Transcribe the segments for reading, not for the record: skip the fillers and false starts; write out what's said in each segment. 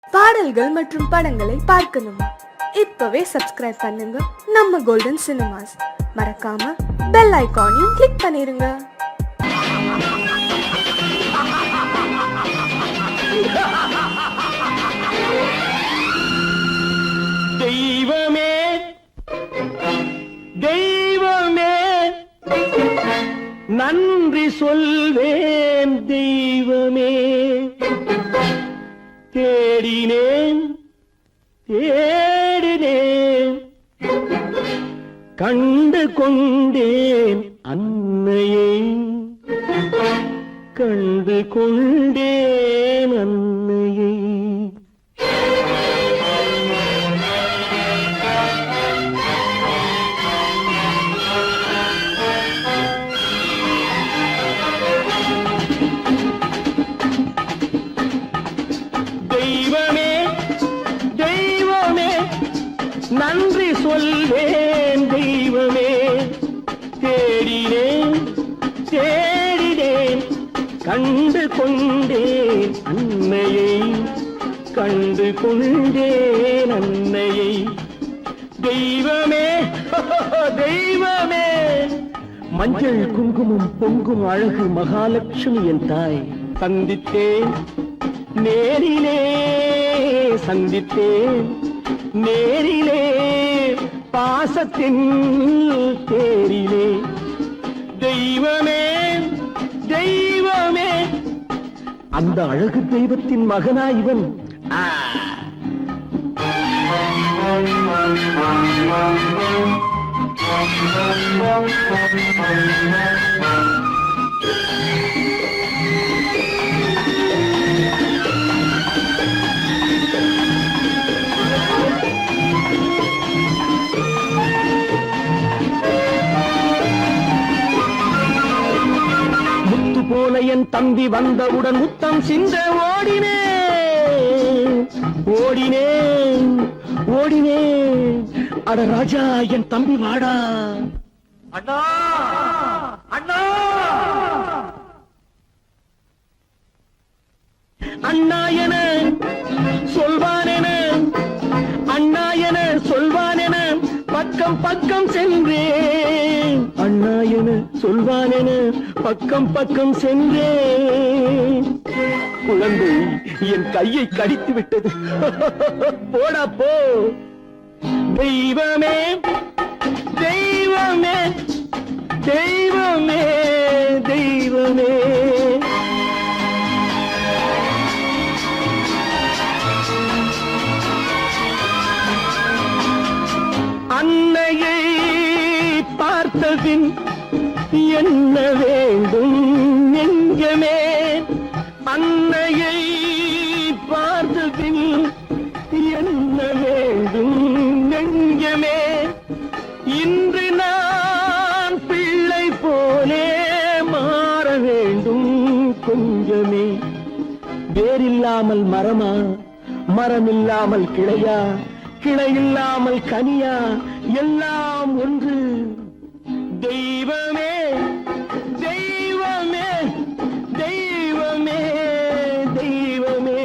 பாடல்கள் மற்றும் படங்களை பார்க்கணுமா? இப்பவே சப்ஸ்கிரைப் பண்ணுங்க நம்ம கோல்டன் சினிமாஸ். மறக்காம பெல் ஐகானையும் கிளிக் பண்ணிருங்க. தெய்வமே தெய்வமே நன்றி சொல்வேன் தெய்வமே. தேடினேன் தேடினேன் கண்டு கொண்டேன் அன்னையை, கண்டு கொண்டேன் அன்னையை. தெய்வமே தெய்வமே நன்றி சொல்வேன் தெய்வமே. தேடினேன் தேடினேன் கண்டு கொண்டேன் அன்னையை, கண்டு கொண்டேன் அன்னையை. தெய்வமே தெய்வமே மஞ்சள் குங்குமம் பொங்கும் அழகு மகாலட்சுமி என் தாய். சந்தித்தேன் நேரிலே சந்தித்தேன் நேரிலே பாசத்தின் தேரிலே. தெய்வமே தெய்வமே அந்த அழகு தெய்வத்தின் மகனா இவன். போல என் தம்பி வந்தவுடன் முத்தம் சிந்த ஓடினேன் ஓடினேன் ஓடினேன். அட ராஜா என் தம்பி வாடா. அண்ணா அண்ணா அண்ணா என சொல்வானென, அண்ணா என சொல்வானென பக்கம் பக்கம் சென்றேன். அண்ணா என சொல்வானென பக்கம் பக்கம் சென்றேன். குழந்தை என் கையை கடித்து விட்டது. போடா போ. தெய்வமே தெய்வமே தெய்வமே தெய்வமே அன்னையை பார்த்தபின் என்ன வேண்டும் நெஞ்சமே. அன்னையை பார்த்தபின் என்ன வேண்டும் நெஞ்சமே. இன்று நான் பிள்ளை போலே மாற வேண்டும் கொஞ்சமே. வேரில்லாமல் மரமா, மரமில்லாமல் கிளையா, கிளையில்லாமல் கனியா, எல்லாம் ஒன்று. தெய்வமே தெய்வமே தெய்வமே தெய்வமே.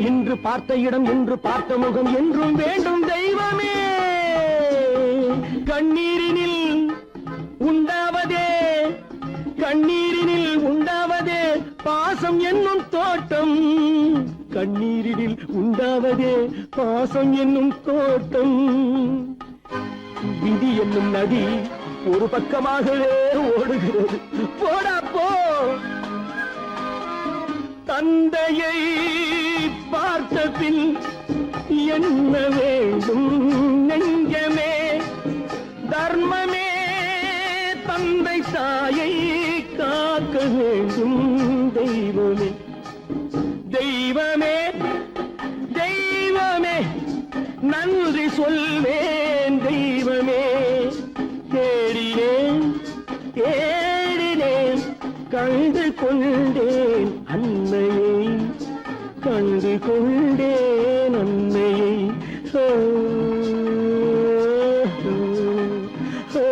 இன்று பார்த்த இடம், என்று பார்த்த முகம் என்றும் வேண்டும் தெய்வமே. கண்ணீரினில் உண்டாவதே, கண்ணீரினில் உண்டாவதே பாசம் என்னும் தோட்டம். கண்ணீரினில் உண்டாவதே பாசம் என்னும் தோட்டம். விதி என்னும் நதி ஒரு பக்கமாகவே ஓடுகிறது. போடா போ. தந்தையை பார்த்த பின் என்ன வேண்டும் நெஞ்சமே. தர்மமே தந்தை தாயை காக்க வேண்டும் தெய்வமே. தெய்வமே தெய்வமே நன்றி சொல்வேன் தெய்வமே. தேடினேன் தேடினேன் கண்டு கொண்டேன் அன்னையை, கண்டு கொண்டேன் அன்னையை. ஓ, ஓ, ஓ,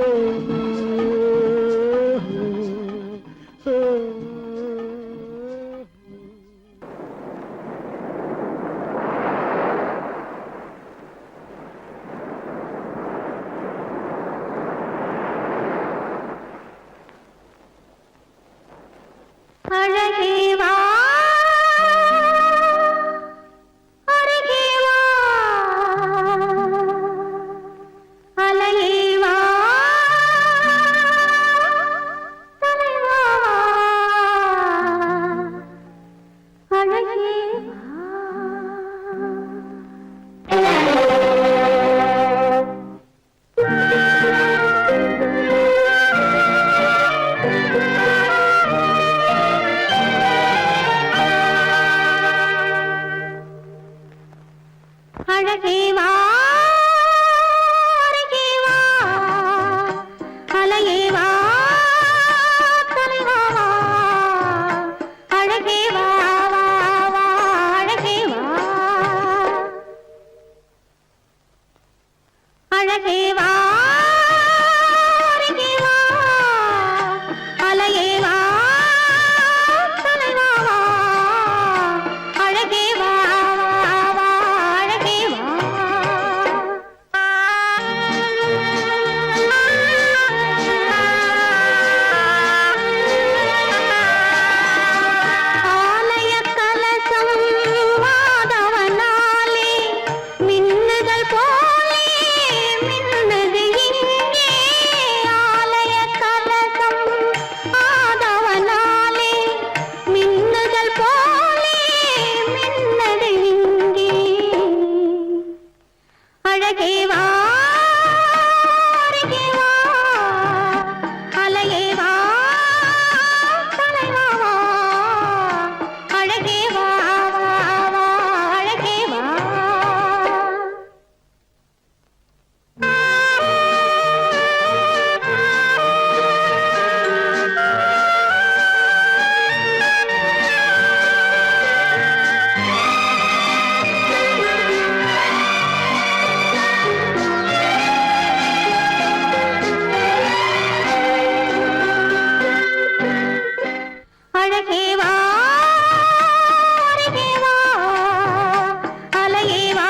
ஓ. அழகே வா அருகே வா அலையே வா தலைவா அழகே வா. அழகே வா அருகே வா அலையே வா தலைவா வா அழகே வா வா வா அழகே வா அழகே வா அருகே வா அலையே வா தலைவா வா அழகே வா வா வா அழகே வா. ஆலய கலசம் மாதவனாலே மின்னுதல் போலே மின்னது இங்கே. ஆலய கலசம் மாதவனாலே மின்னுதல் போலே மின்னது இங்கே. அழகே வா அருகே வா அலையே வா தலைவா வா அழகே வா வா வா அழகே வா. அழகே வா அருகே வா அலையே வா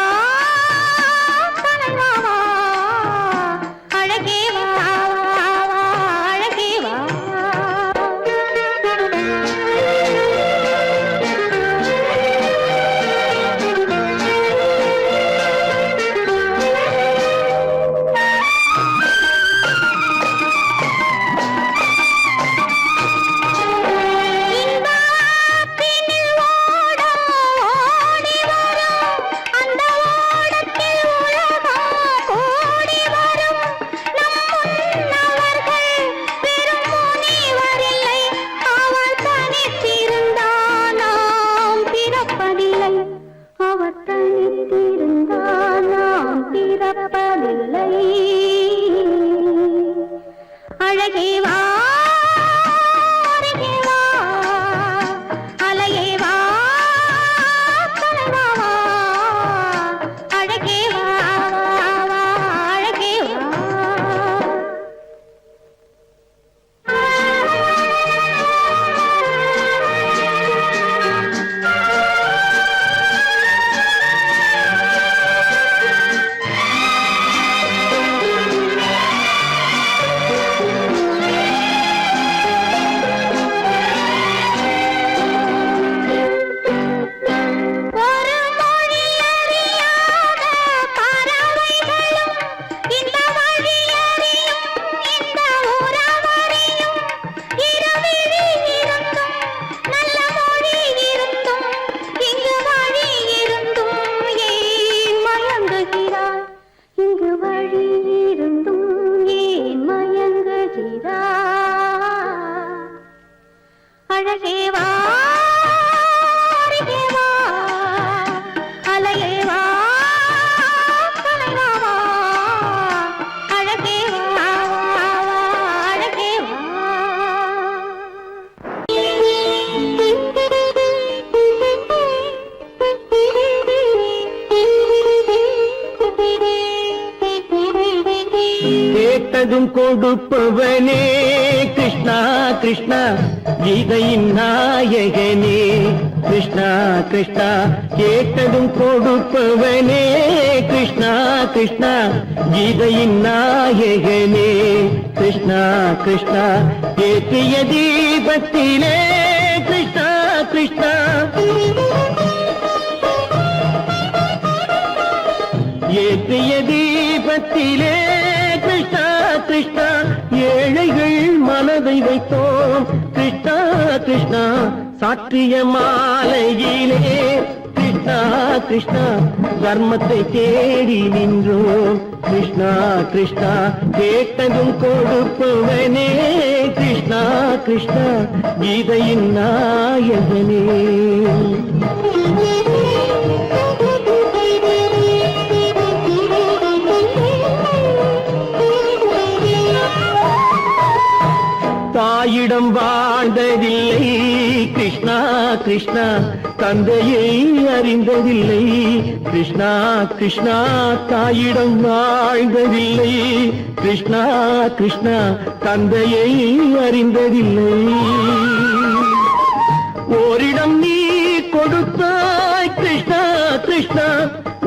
தலைவா வா அழகே வா வா வா அழகே வா. இன்பத்தினில் ஓடம் ஓடி வரும் அந்த ஓடத்தில் உலகம் கூடி வரும். நம் முன்னவர்கள் பெரும் முனிவரில்லை, அவர் தனித்திருந்தால் நாம் பிறப்பதில்லை. அவர் தனித்திருந்தால் நாம் பிறப்பதில்லை. அழகே வா அருகே வா அலையே வா தலைவா வா அழகே வா வா வா அழகே வா. ஒரு மொழி அறியாத பறவைகளும் இந்த வழி அறியும் இந்த உறவறியும். இருவிழி இருந்தும் நல்ல மொழி இருந்தும் இங்கு வழி இருந்தும் ஏன் மயங்குகிறாய்? இங்கு வழி இருந்தும் ஏன் மயங்குகிறாய்? அழகே வா அருகே வா அலையே வா தலைவா வா அழகே வா வா வா அழகே வா. கேட்டதும் கொடுப்பவனே கிருஷ்ணா கிருஷ்ணா கீதையின் நாயகனே கிருஷ்ணா கிருஷ்ணா கேட்டதும் கொடுப்பவனே கிருஷ்ணா கிருஷ்ணா கீதையின் நாயகனே கிருஷ்ணா கிருஷ்ணா ஏற்றிய தீபத்திலே கிருஷ்ணா கிருஷ்ணா ஏற்றிய தீபத்திலே கிருஷ்ணா கிருஷ்ணா ஏழைகள் மனதை வைத்தோம் கிருஷ்ணா கிருஷ்ணா சாற்றிய மாலையிலே கிருஷ்ணா கிருஷ்ணா தர்மத்தை தேடி நின்றோம் கிருஷ்ணா கிருஷ்ணா கேட்டதும் கொடுப்பவனே கிருஷ்ணா கிருஷ்ணா கீதையின் நாயகனே தாயிடம் வாழ்ந்ததில்லை கிருஷ்ணா கிருஷ்ணா தந்தையை அறிந்ததில்லை கிருஷ்ணா கிருஷ்ணா தாயிடம் வாழ்ந்ததில்லை கிருஷ்ணா கிருஷ்ணா தந்தையை அறிந்ததில்லை ஓரிடம் நீ கொடுத்தாய் கிருஷ்ணா கிருஷ்ணா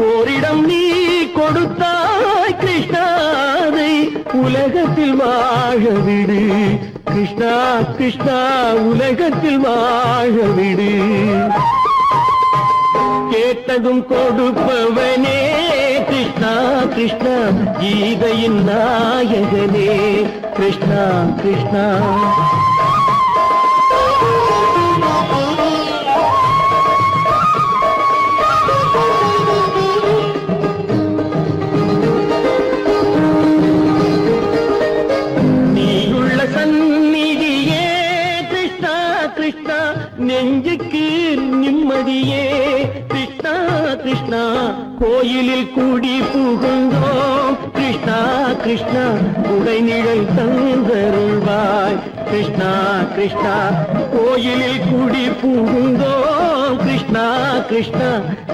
ஓரிடம் நீ கொடுத்தாய் கிருஷ்ணாவை உலகத்தில் வாழ விடு கிருஷ்ணா கிருஷ்ணா உலகத்தில் வாழ விடு கேட்டதும் கொடுப்பவனே கிருஷ்ணா கிருஷ்ணா கீதையின் நாயகனே கிருஷ்ணா கிருஷ்ணா நெஞ்சுக்கு நிம்மதியே கிருஷ்ணா கிருஷ்ணா கோயிலில் கூடி புகுந்தோம் கிருஷ்ணா கிருஷ்ணா உடைநிழல் தந்தருள்வாய் கிருஷ்ணா கிருஷ்ணா கோயிலில் கூடி புகுந்தோம் கிருஷ்ணா கிருஷ்ணா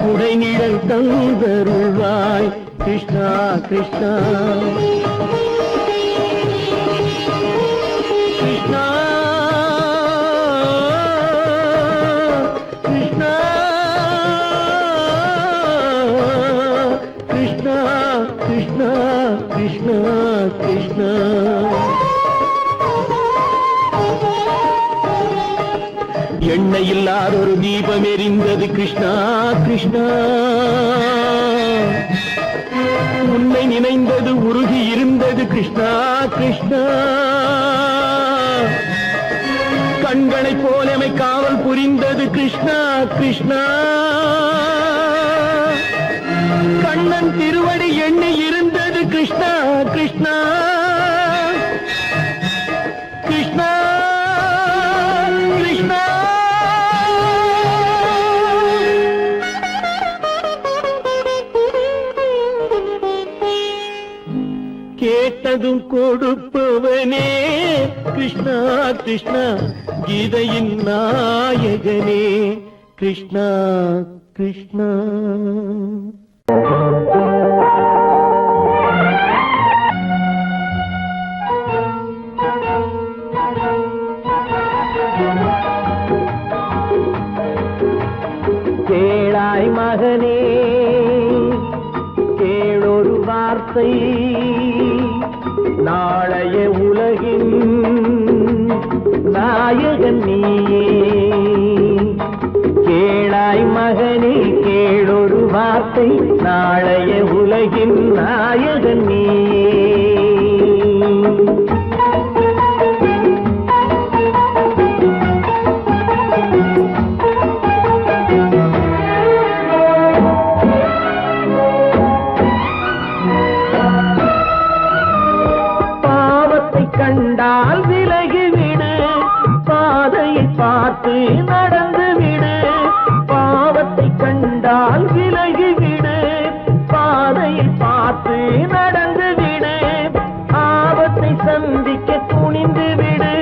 உடைநிழல் தந்தருள்வாய் கிருஷ்ணா கிருஷ்ணா கிருஷ்ணா கிருஷ்ணா கிருஷ்ணா எண்ணெய் இல்லாத ஒரு தீபம் எரிந்தது கிருஷ்ணா கிருஷ்ணா உன்னை நினைந்தது உருகி இருந்தது கிருஷ்ணா கிருஷ்ணா கண்களைப் போலமை காவல் புரிந்தது கிருஷ்ணா கிருஷ்ணா கண்ணன் திருவடி எண்ணி இருந்தது கிருஷ்ணா கிருஷ்ணா கிருஷ்ணா கிருஷ்ணா கேட்டதும் கொடுப்பவனே கிருஷ்ணா கிருஷ்ணா கீதையின் நாயகனே கிருஷ்ணா கிருஷ்ணா கேளாய் மகனே கேளொரு வார்த்தை நாளைய உலகின் நாயகன் நீயே கேளாய் மகனே கேளொரு வார்த்தை நாளைய உலகின் நாயகன் நீயே கண்டால் விலகிவிடு பாதையை பார்த்து நடந்து விடு பாவத்தை கண்டால் விலகிவிடு பாதையை பார்த்து நடந்து விடு ஆபத்தை சந்திக்க துணிந்து விடு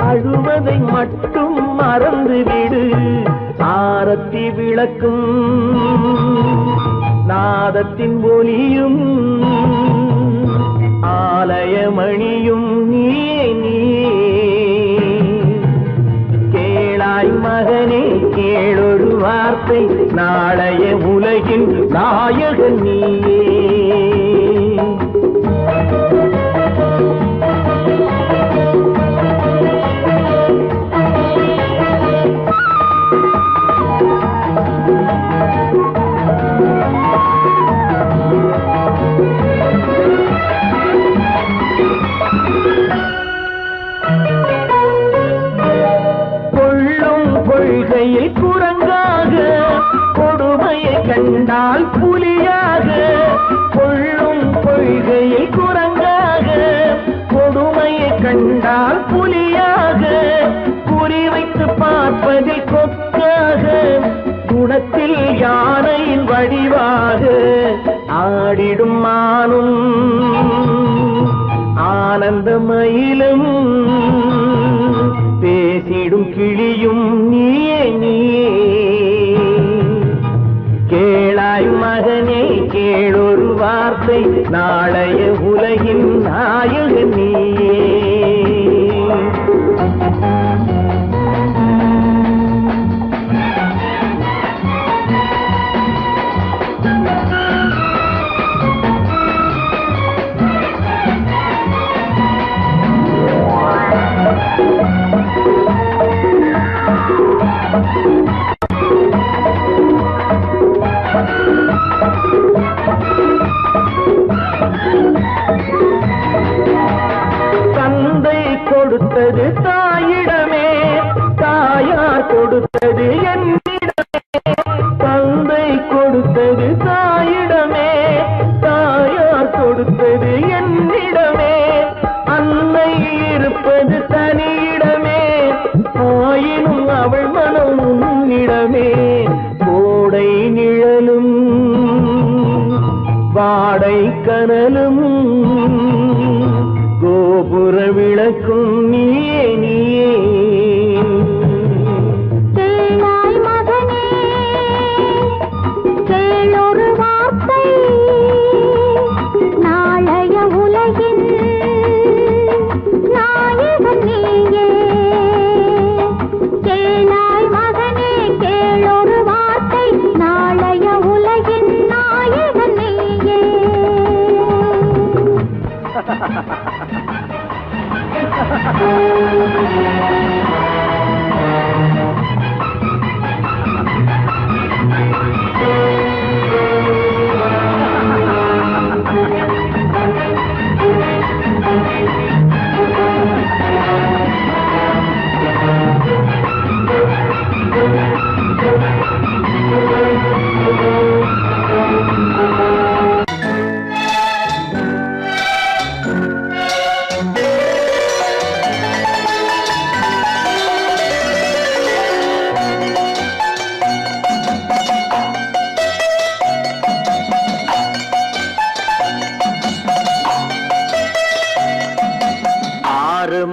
அழுவதை மட்டும் மறந்து விடு ஆரத்தி விளக்கும் நாதத்தின் ஒலியும் ஆலயமணியும் நீயே நீயே கேளாய் மகனே கேளொரு வார்த்தை நாளைய உலகின் நாயகன் நீயே கொள்கையில் குரங்காக கொடுமையை கண்டால் புலியாக கொள்ளும் கொள்கையில் குரங்காக கொடுமையை கண்டால் புலியாக குறிவைத்து பார்ப்பதில் கொக்காக குணத்தில் யானையின் வடிவாக ஆடிடும் மானும் ஆனந்த மயிலும் பேசிடும் கிளியும் நீயே நீயே கேளாய் மகனே கேளொரு வார்த்தை நாளைய உலகின் நாயகன் நீயே கொடுத்தது தாயிடமே தாயார் கொடுத்தது என்னிடமே தந்தை கொடுத்தது தாயிடமே தாயார் கொடுத்தது என்னிடமே அன்னை இருப்பது தனியிடமே ஆயினும் அவள் மனம் உன்னிடமே கோடை நிழலும் வாடை கனலும் கோபுர விளக்கும் நீயே நீயே கேளாய் மகனே கேளொரு வார்த்தை நாளைய உலகின் நாயகன் நீயே கேளாய் மகனே கேளொரு வார்த்தை நாளைய உலகின் நாயகன் நீயே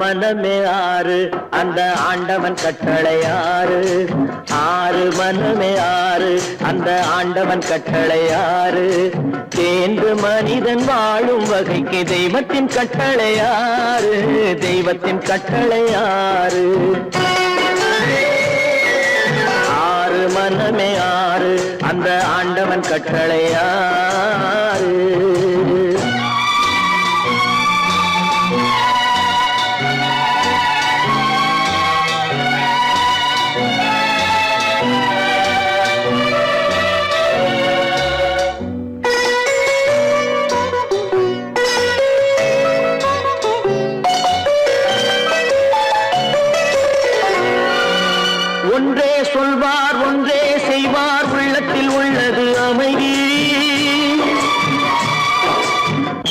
மனமே ஆறு அந்த ஆண்டவன் கட்டளை ஆறு ஆறு மனமே ஆறு அந்த ஆண்டவன் கட்டளை ஆறு தேர்ந்து மனிதன் வாழும் வகைக்கு தெய்வத்தின் கட்டளை ஆறு தெய்வத்தின் கட்டளை ஆறு ஆறு மனமே ஆறு அந்த ஆண்டவன் கட்டளை ஆறு ஒன்றே சொல்வார் ஒன்றே செய்வார் உள்ளத்தில் உள்ளது அமைதி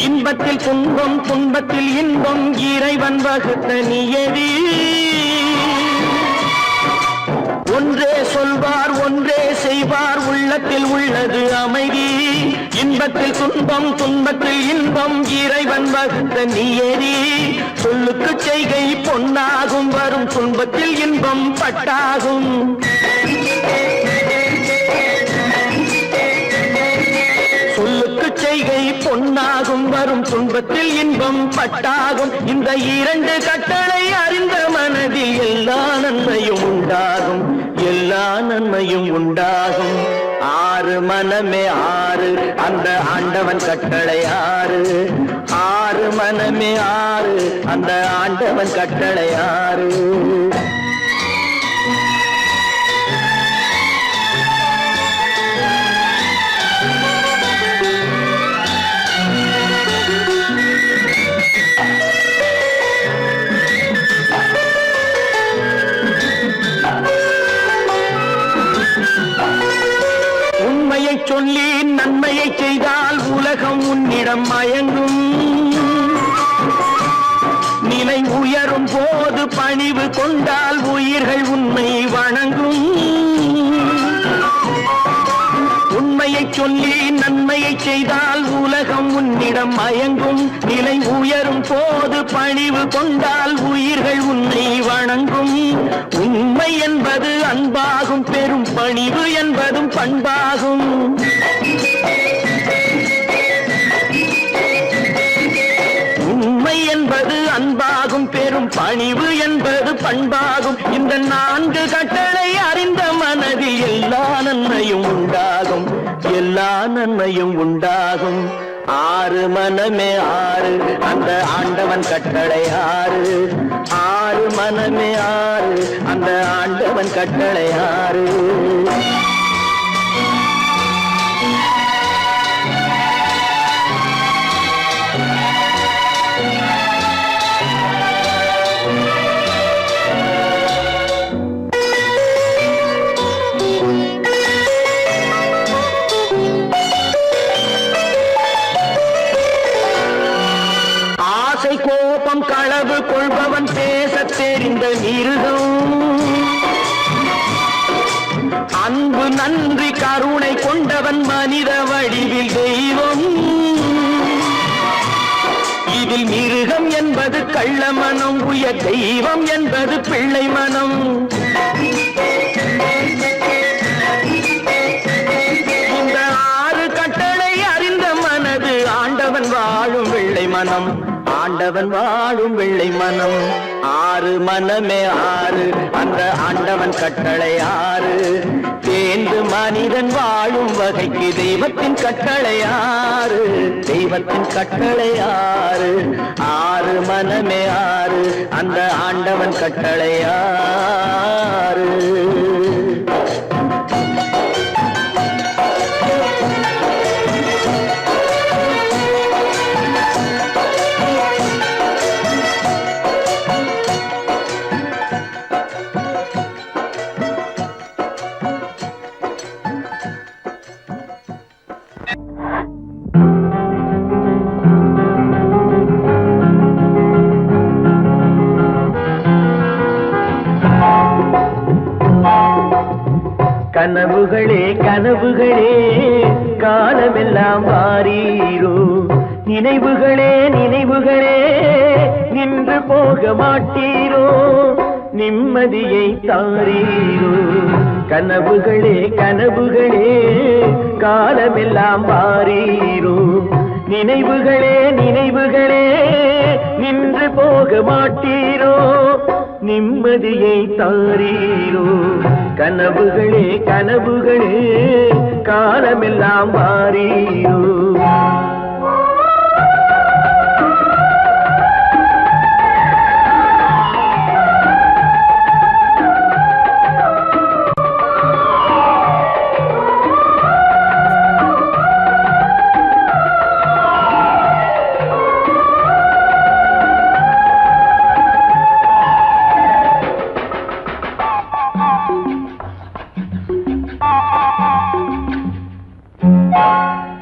இன்பத்தில் துன்பம் துன்பத்தில் இன்பம் இறைவன் வகுத்த நியதி ஒன்றே சொல்வார் ஒன்றே செய்வார் உள்ளத்தில் உள்ளது அமைதி இன்பத்தில் துன்பம் துன்பத்தில் இன்பம் இறைவன் வகுத்த நியதி சொல்லுக்கு செய்கை பொன்னாகும் வரும் துன்பத்தில் இன்பம் பட்டாகும் சொல்லுக்கு செய்கை பொன்னாகும் வரும் துன்பத்தில் இன்பம் பட்டாகும். இந்த இரண்டு கட்டளை அறிந்த மனதில் எல்லா நன்மையும் உண்டாகும், எல்லா நன்மையும் உண்டாகும். ஆறு மனமே ஆறு, அந்த ஆண்டவன் கட்டளை ஆறு. ஆறு மனமே ஆறு, அந்த ஆண்டவன் கட்டளை ஆறு. உண்மையை சொல்லி நன்மையை செய்தால் உலகம் உன்னிடம் மயங்கும். நிலை உயரும் போது பணிவு கொண்டால் உயிர்கள் உன்னை வணங்கும். உண்மையை சொல்லி நன்மையை செய்தால் உலகம் உன்னிடம் மயங்கும். நிலை உயரும் போது பணிவு கொண்டால் உயிர்கள் உன்னை வணங்கும். உண்மை என்பது அன்பாகும், பெரும் பணிவு என்பதும் பண்பாகும். உண்மை என்பது அன்பாகும், பெரும் பணிவு என்பது பண்பாகும். இந்த நான்கு கட்டளை அறிந்த மனதில் எல்லா நன்மையும் உண்டாகும், எல்லா நன்மையும் உண்டாகும். ஆறு மனமே ஆறு, அந்த ஆண்டவன் கட்டளை ஆறு. ஆறு மனமே ஆறு, அந்த ஆண்டவன் கட்டளை ஆறு. கோபம் களவு கொள்பவன் பேசத் தெரிந்த மிருகம். அன்பு நன்றி கருணை கொண்டவன் மனித வடிவில் தெய்வம். இதில் மிருகம் என்பது கள்ள மனம், உயர் தெய்வம் என்பது பிள்ளை மனம். இந்த ஆறு கட்டளை அறிந்த மனது ஆண்டவன் வாழும் வெள்ளை மனம், ஆண்டவன் வாழும் வெள்ளை மனம். ஆறு மனமே ஆறு, அந்த ஆண்டவன் கட்டளை ஆறு. தேர்ந்து மனிதன் வாழும் வகைக்கு தெய்வத்தின் கட்டளை ஆறு, தெய்வத்தின் கட்டளை ஆறு. ஆறு மனமே ஆறு, அந்த ஆண்டவன் கட்டளை ஆறு. கனவுகளே கனவுகளே காலமெல்லாம் வாரீரோ. நினைவுகளே நினைவுகளே நின்று போக மாட்டீரோ. நிம்மதியை தாரீரோ. கனவுகளே கனவுகளே காலமெல்லாம் வாரீரோ. நினைவுகளே நினைவுகளே நின்று போக மாட்டீரோ. நிம்மதியை தாரீரோ. கனவுகளே கனவுகளே காலமெல்லாம் வாரீரோ.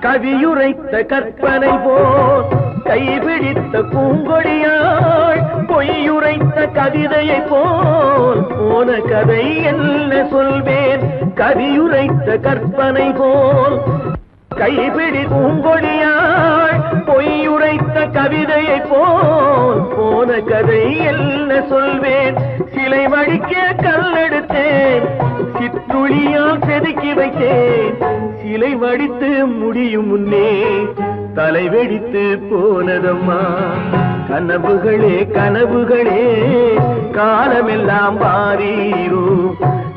கவியுரைத்த கற்பனை போல் கைபிடித்த பூங்கொடியாள் பொய்யுரைத்த கவிதையை போல் போன கதை என்ன சொல்வேன். கவியுரைத்த கற்பனை போல் கைபிடி பூங்கொடியாள் பொய்யுரைத்த கவிதையை போல் போன கதை என்ன சொல்வேன். சிலை வடிக்க கல்லெடுத்தேன், சிற்றுளியால் செதுக்கி வைத்தேன். சிலை வடித்து முடியும் முன்னே தலை வெடித்து போனதம்மா. கனவுகளே கனவுகளே காலமெல்லாம் வாரீரோ,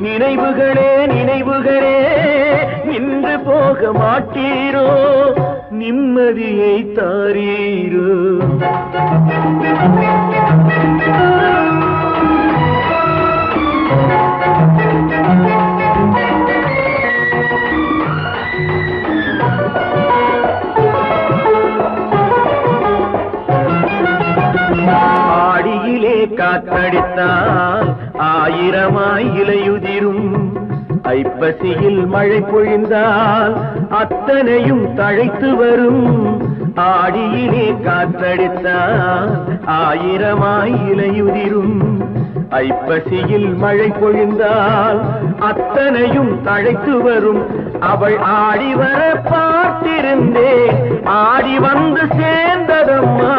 நினைவுகளே நினைவுகளே நின்று போக மாட்டீரோ, நிம்மதியை தாரீரோ. ஆடியிலே காத்தடித்தால் ஆயிரமாய் இலையுதிரும், ஐப்பசியில் மழை பொழிந்தால் அத்தனையும் தழைத்து வரும். ஆடியிலே காத்தடித்தால் ஆயிரமாய் இலையுதிரும், ஐப்பசியில் மழை பொழிந்தால் அத்தனையும் தழைத்து வரும். அவள் ஆடி வர பார்த்திருந்தேன், ஆடி வந்து சேர்ந்ததம்மா.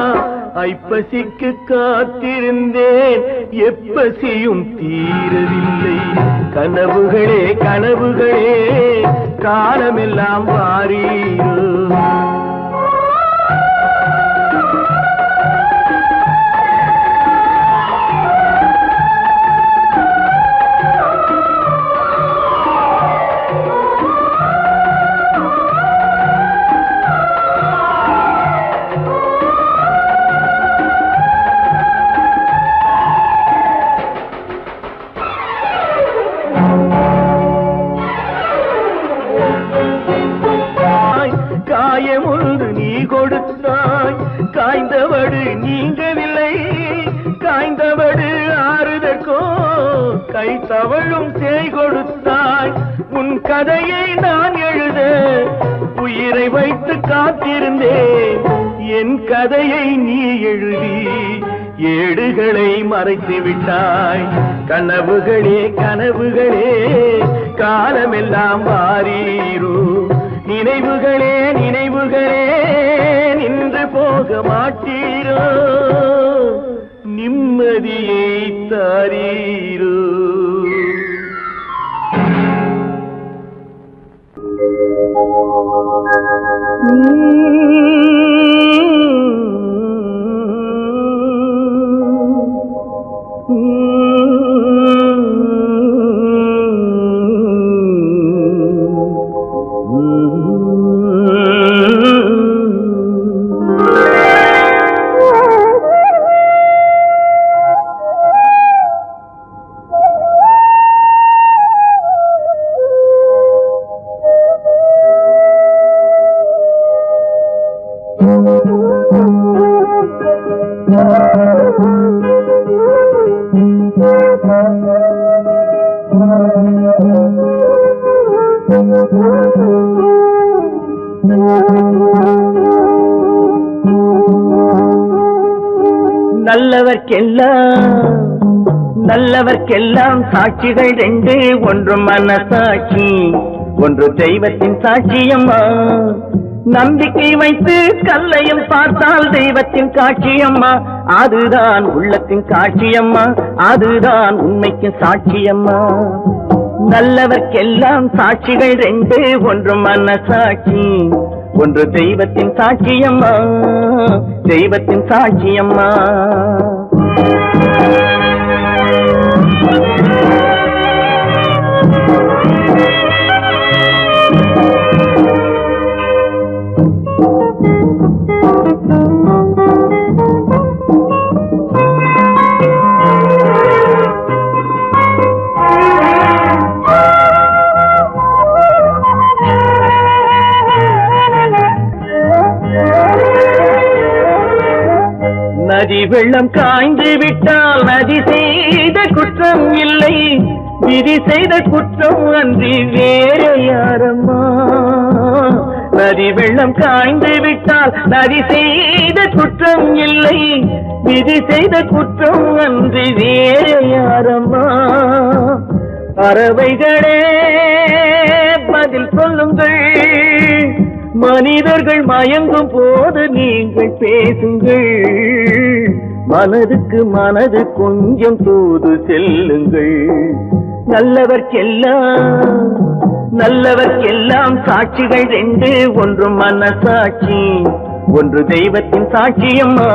ஐப்பசிக்கு காத்திருந்தேன், எப்பசியும் தீரவில்லை. கனவுகளே கனவுகளே காலமெல்லாம் வாரீரோ. காயமொன்று நீ கொடுத்தாய், காய்ந்தவடு நீங்கவில்லை. காய்ந்தவடு ஆறுதற்கோ கை தவழும் சேய் கொடுத்தாய். உன் கதையை நான் எழுத உயிரை வைத்து காத்திருந்தேன், என் கதையை நீ எழுதி ஏடுகளை மறைத்து விட்டாய். கனவுகளே கனவுகளே காலமெல்லாம் வாரீரோ, நினைவுகளே நினைவுகளே நின்று போக மாட்டீரோ, நிம்மதியை தாரீரோ. நல்லவர்க்கெல்லாம் சாட்சிகள் ரெண்டு, ஒன்று மனசாட்சி, ஒன்று தெய்வத்தின் சாட்சியம்மா. நம்பிக்கை வைத்து கல்லையும் பார்த்தால் தெய்வத்தின் காட்சியம்மா, அதுதான் உள்ளத்தின் காட்சியம்மா, அதுதான் உண்மைக்கு சாட்சியம்மா. நல்லவர்க்கெல்லாம் சாட்சிகள் ரெண்டு, ஒன்று மனசாட்சி, ஒன்று தெய்வத்தின் சாட்சியம்மா, தெய்வத்தின் சாட்சியம்மா. நதி வெள்ளம் காய்ந்து விட்டால் நதி செய்த குற்றம் இல்லை, விதி செய்த குற்றம் அன்றி வேறு யாரம்மா. நதி வெள்ளம் காய்ந்து விட்டால் நதி செய்த குற்றம் இல்லை, விதி செய்த குற்றம் அன்றி வேறு யாரம்மா. பறவைகளே பதில் சொல்லுங்கள், மனிதர்கள் மயங்கும் போது நீங்கள் பேசுங்கள், மனதுக்கு மனது கொஞ்சம் தூது செல்லுங்கள். நல்லவர்க்கெல்லாம் சாட்சிகள் ரெண்டு, ஒன்று மனசாட்சி, ஒன்று தெய்வத்தின் சாட்சியம்மா,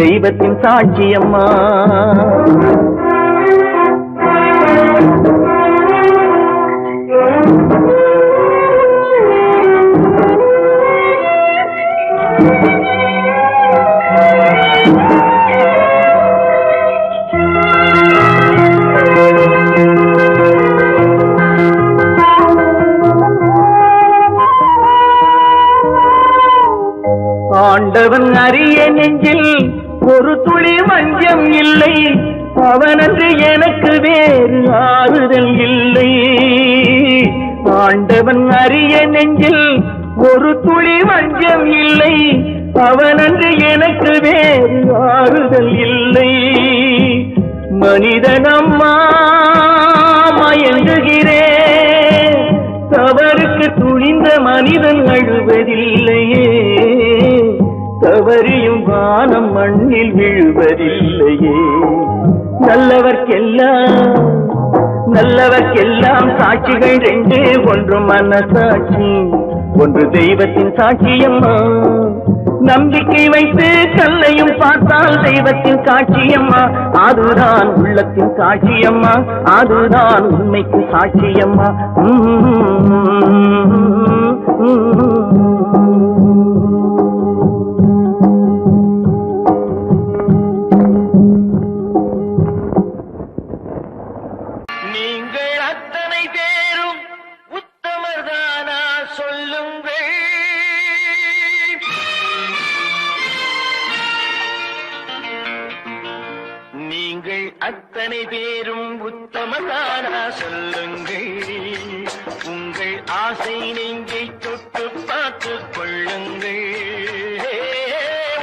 தெய்வத்தின் சாட்சியம்மா. ஆண்டவன் அறிய நெஞ்சில் ஒரு துளி வஞ்சம் இல்லை, அவனன்று எனக்கு வேறு ஆறுதல் இல்லை. ஆண்டவன் அறிய நெஞ்சில் ஒரு துளி வஞ்சம் இல்லை, அவனன்று எனக்கு வேறு ஆறுதல் இல்லை. மனிதனம்மா மயங்குகிறேன், தவறுக்கு துணிந்த மனிதன் அழுவதில்லையே, தவறியும் வானம் மண்ணில் விழுவதில்லையே. நல்லவர்க்கெல்லாம் சாட்சிகள் ரெண்டு, ஒன்று மனசாட்சி, ஒன்று தெய்வத்தின் சாட்சியம்மா. நம்பிக்கை வைத்து கல்லையும் பார்த்தால் தெய்வத்தின் சாட்சியம்மா, அதுதான் உள்ளத்தின் சாட்சியம்மா, அதுதான் உண்மைக்கு சாட்சியம்மா. நீங்கள் அத்தனை பேரும் உத்தமர்தானா சொல்லுங்கள். நீங்கள் அத்தனை பேரும் உத்தமர்தானா சொல்லுங்கள். உங்கள் ஆசை நெஞ்சை தொட்டு பார்த்துக் கொள்ளுங்கள்.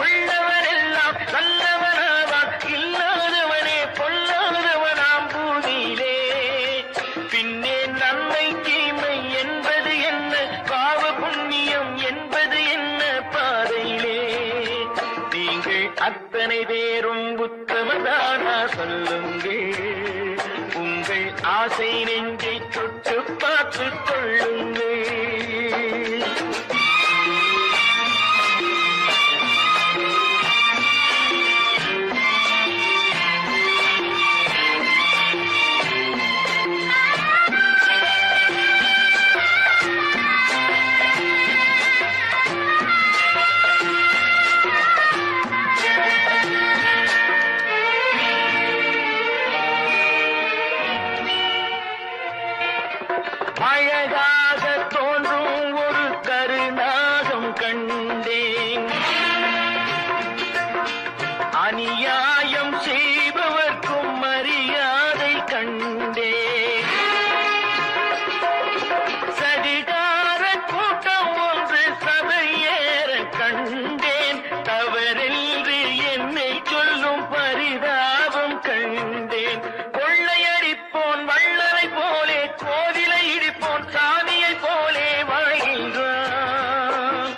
உள்ளவரெல்லாம் நல்லவனாவான், இல்லாதவனே பொல்லாதவனாம் பூமியிலே. பின்னே நன்மை தீமை என்பது என்ன, பாவ புண்ணியம் என்பது என்ன பாதையிலே. நீங்கள் அத்தனை பேரும் உத்தமதானா சொல்லுங்கள். உங்கள் ஆசை நெஞ்சை தொட்டு பார்த்துக் கொள்ளுங்கள். அழகாக தோன்றும் ஒரு கருநாகம் கண்டேன், அநியாயம் செய்பவர்க்கும் மரியாதை கண்டேன். சதிகார கூட்டம் ஒன்று சபையேற கண்டேன், தவறென்று என்னை சொல்லும் பரிதாபம் கண்டேன். கொள்ளையடிப்போன் வள்ளலை போலே, கோவிலை இடிப்போன் சாமியை போலே வாழ்கின்றான்.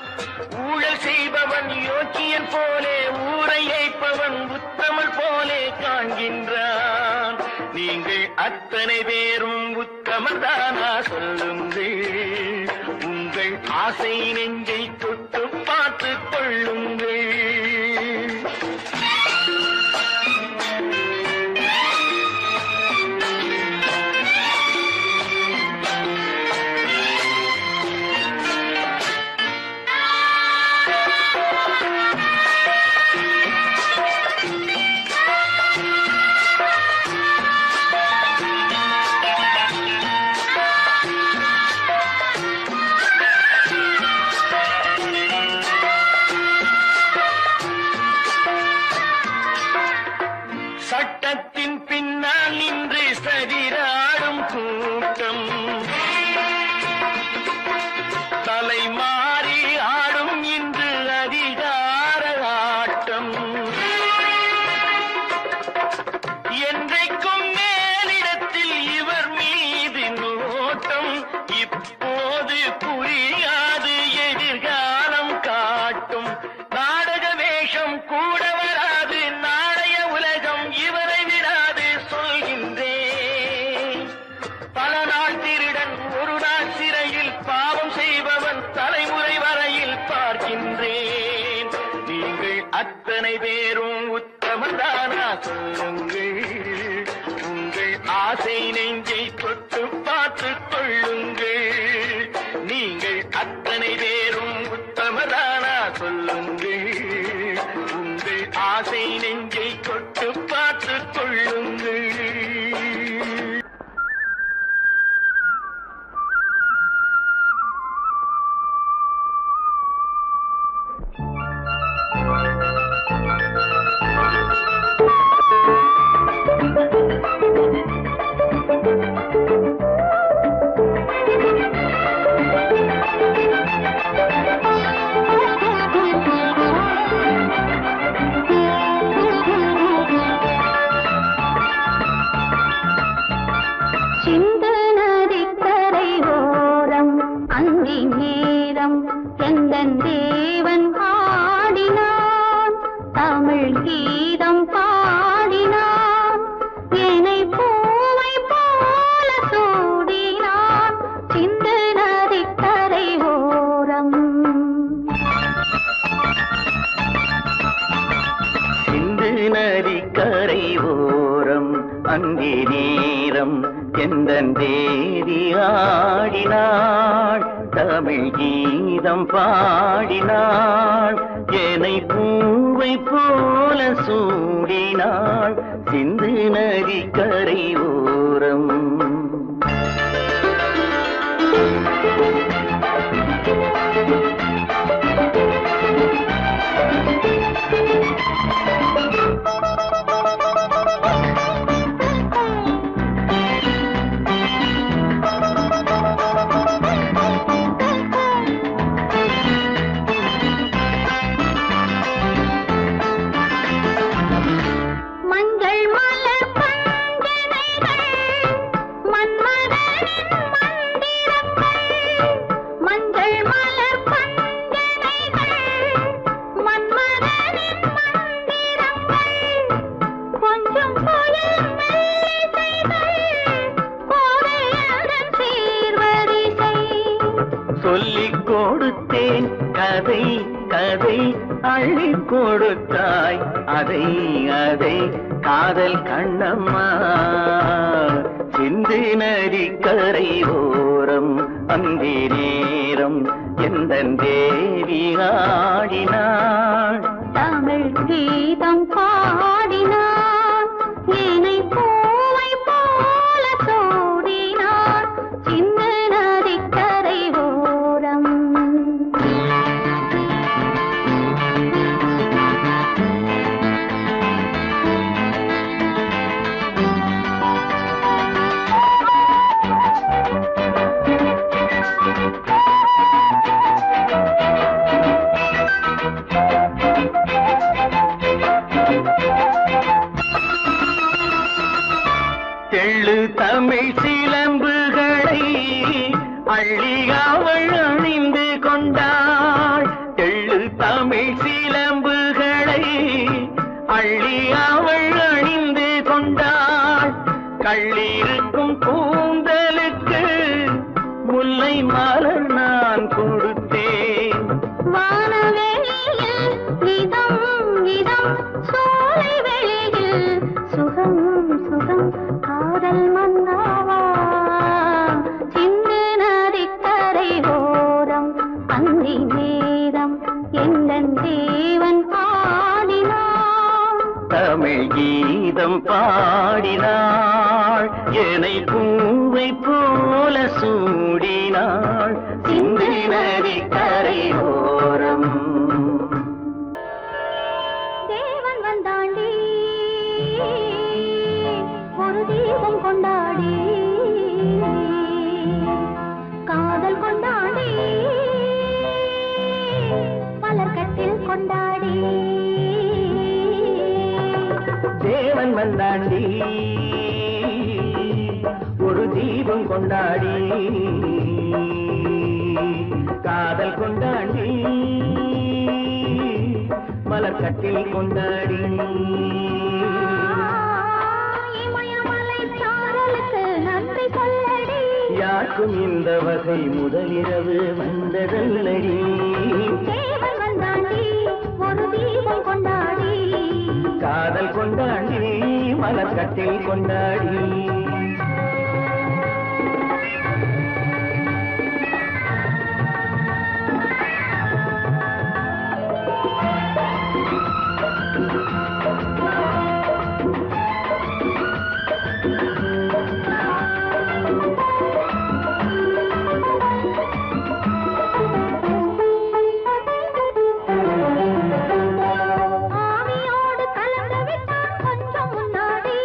ஊழல் செய்பவன் யோக்கியன் போலே, ஊரை ஏய்ப்பவன் உத்தமன் போலே காண்கின்றான். நீங்கள் அத்தனை பேரும் உத்தமதானா சொல்லுங்கள். உங்கள் ஆசை நெஞ்சை தொட்டு பார்த்துக் கொள்ளுங்கள். சட்டத்தின் பின்னால் நின்று சதிராடும் கூட்டம், தலைமாறி ஆடும் இன்று அதிகார ஆட்டம். என்றைக்கும் மேலிடத்தில் இவர் மீது நோட்டம், இப்போது புரியாது எதிர்காலம் காட்டும். நாடக வேஷம் கூட வராது, நாளைய உலகம் இவரை விடாது சொல்கின்றேன். பல நாள் திருடன் ஒரு நாள் சிறையில், பாவம் செய்பவன் தலைமுறை வரையில் பார்க்கின்றேன். அத்தனை பேரும் உத்தமதானா சொல்லுங்கள். உங்கள் ஆசை நெஞ்சை தொட்டு பார்த்துக் கொள்ளுங்கள். நீங்கள் அத்தனை பேரும் உத்தமதானா சொல்லுங்கள். உங்கள் ஆசை நெஞ்சை தொட்டு பார்த்துக் கொள்ளுங்கள். அங்கே நேரம் எந்தன் தேவி ஆடினாள். தமிழ் கீதம் பாடினாள். என்னை பூவை போல சூடினாள். சிந்து நதி கரை ஓரம். சொல்லிக் கொடுத்தேன் கதை கதை அள்ளி கொடுத்தாய் அதை அதை காதல் கண்ணம்மா. சிந்து நதி கரை ஓரம் அங்கே நேரம் எந்தன் தேவி ஆடினாள். தமிழ் கீதம் பாடினாள். என்னை பூவை போல சூடினாள். சிந்து நதி கரை ஓரம். தெள்ளு தமிழ் சிலம்புகளை அள்ளி அவள் அணிந்து கொண்டாள். தெள்ளு தமிழ் சிலம்புகளை அள்ளி அவள் அணிந்து கொண்டாள். கள்ளிருக்கும் கூந்தலுக்கு முல்லை மலர் நான் கொடுத்தேன். வானவெளியில் இதம் இதம் சோலை வெளியில் சுகம் சுகம் காதல் மன்னாவா. சிந்து நதி கரை ஓரம் அந்தி நேரம் எந்தன் தேவன் ஆடினான். தமிழ் கீதம் பாடினாள். என்னை பூவை போல சூடினாள். சிந்து நதி கரை ஓரம். தேவன் வந்தாண்டி ஒரு தீபம் கொண்டாடி காதல் கொண்டாடி மலர்கட்டில் கொண்டாடி. தேவன் வந்தாண்டி ஒரு தீபம் கொண்டாடி காதல் கொண்டாடி மலர்கட்டில் கொண்டாடி. இமயமலை சாரலுக்கு நன்றி சொல்லடி. யாருக்கும் இந்த வகை முதலிரவு வந்ததல்லடி. தேவன் வந்தாண்டி ஒரு தீபம் கொண்டாடி காதல் கொண்டாடி மலர்கட்டில் கொண்டாடி ஆவியோடு கலந்து விட்டான் கொஞ்சம் முன்னாடி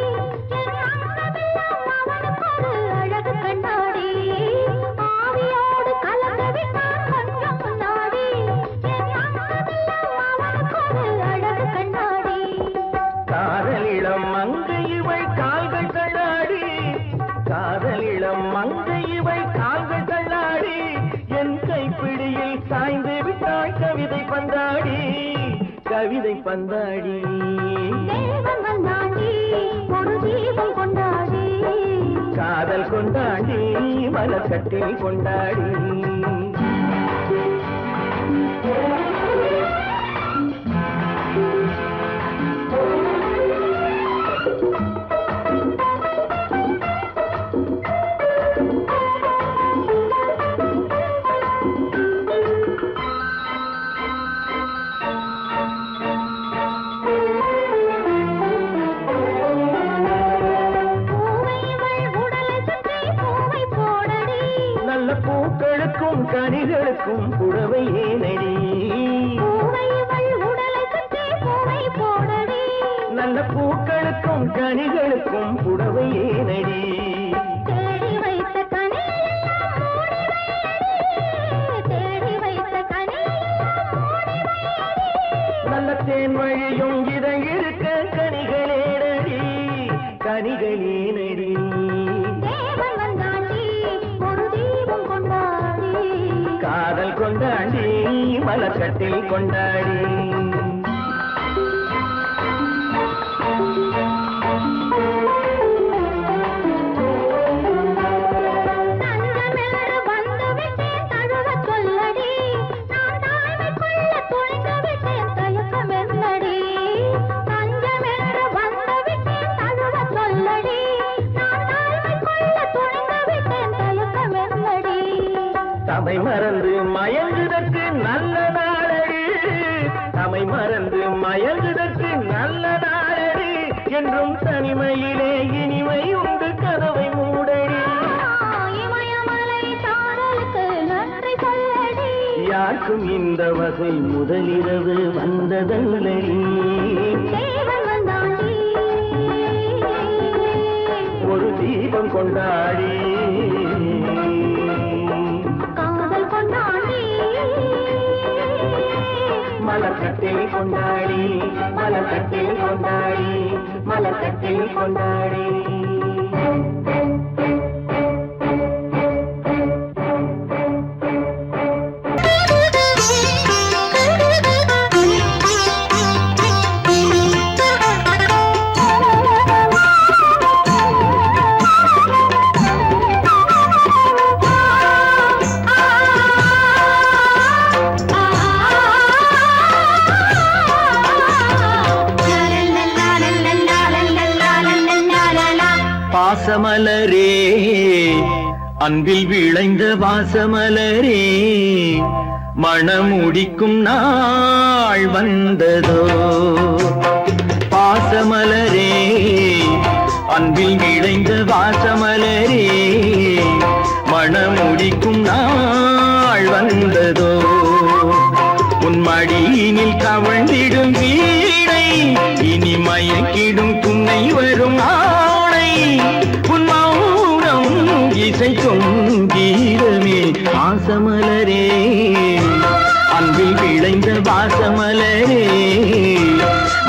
என் அங்கமெல்லாம் அவனுக்கொரு அழகு கண்ணாடி ஆவியோடு கலந்து விட்டான் கொஞ்சம் முன்னாடி என் அங்கமெல்லாம் அவனுக்கொரு அழகு கண்ணாடி காதலிடம் மங்கை இவை கால்கள் தள்ளாடி காதலிடம் மங்கை இவை கால்கள் தள்ளாடி என் கைப்பிடியில் சாய்ந்து விட்டாய் கவிதை பந்தாடி கவிதை பந்தாடி தேவன் வந்தாண்டி ஒரு தீபம் கொண்டாடி காதல் கொண்டாடி மலர்கட்டில் கொண்டாடி பூவை இவள் உடலை சுற்றி பூவை போடடி நல்ல பூக்களுக்கும் கனிகளுக்கும் புடவை ஏனடி பூவை இவள் உடலை சுற்றி பூவை போடடி நல்ல பூக்களுக்கும் கனிகளுக்கும் புடவை ஏனடி தேடி வைத்த கனியெல்லாம் மூடி வையடி தேடி வைத்த கனியெல்லாம் மூடி வையடி நல்ல தேன் வழியும் இதை இருக்க கனிகளேனடி கனிகளேனடி தேவன் வந்தாண்டி ஒரு தீபம் கொண்டாடி காதல் கொண்டாடி மலர்கட்டில் கொண்டாடி தஞ்சமென்று வந்து விட்டேன் தழுவச் சொல்லடி நான் தாய்மைக்குள்ள துணிந்து விட்டேன் தயக்கம் என்னடி தஞ்சமென்று வந்து விட்டேன் தழுவச் சொல்லடி நான் தாய்மைக்குள்ள துணிந்து விட்டேன் தயக்கம் என்னடி தமை மறந்து மயங்குதற்கு நல்ல நாளடி தமை மறந்து மயங்குதற்கு நல்ல நாளடி என்றும் தனிமையிலே இனிமை உண்டு கதவை மூடடி இமயமலை சாரலுக்கு நன்றி சொல்லடி யாருக்கும் இந்த வகை முதலிரவு வந்ததல்லடி தேவன் வந்தாண்டி ஒரு தீபம் கொண்டாடி காதல் கொண்டாடி மலர்கட்டில் கொண்டாடி மலர்கட்டில் கொண்டாடி மலர்கட்டில் கொண்டாடி பாசமலரே அன்பில் விளைந்த வாசமலரே மணமுடிக்கும் நாள் வந்ததோ பாசமலரே அன்பில் விளைந்த வாசமலரே மணமுடிக்கும் நாள் வந்ததோ உன் மடியினில் கவழ்ந்திடும் வீணை இனி மயக்கிடும் துணை வரும் ஆணை உன் மௌனம் இசைக்கும் கீதமே வாசமலரே அன்பில் விளைந்த வாசமலரே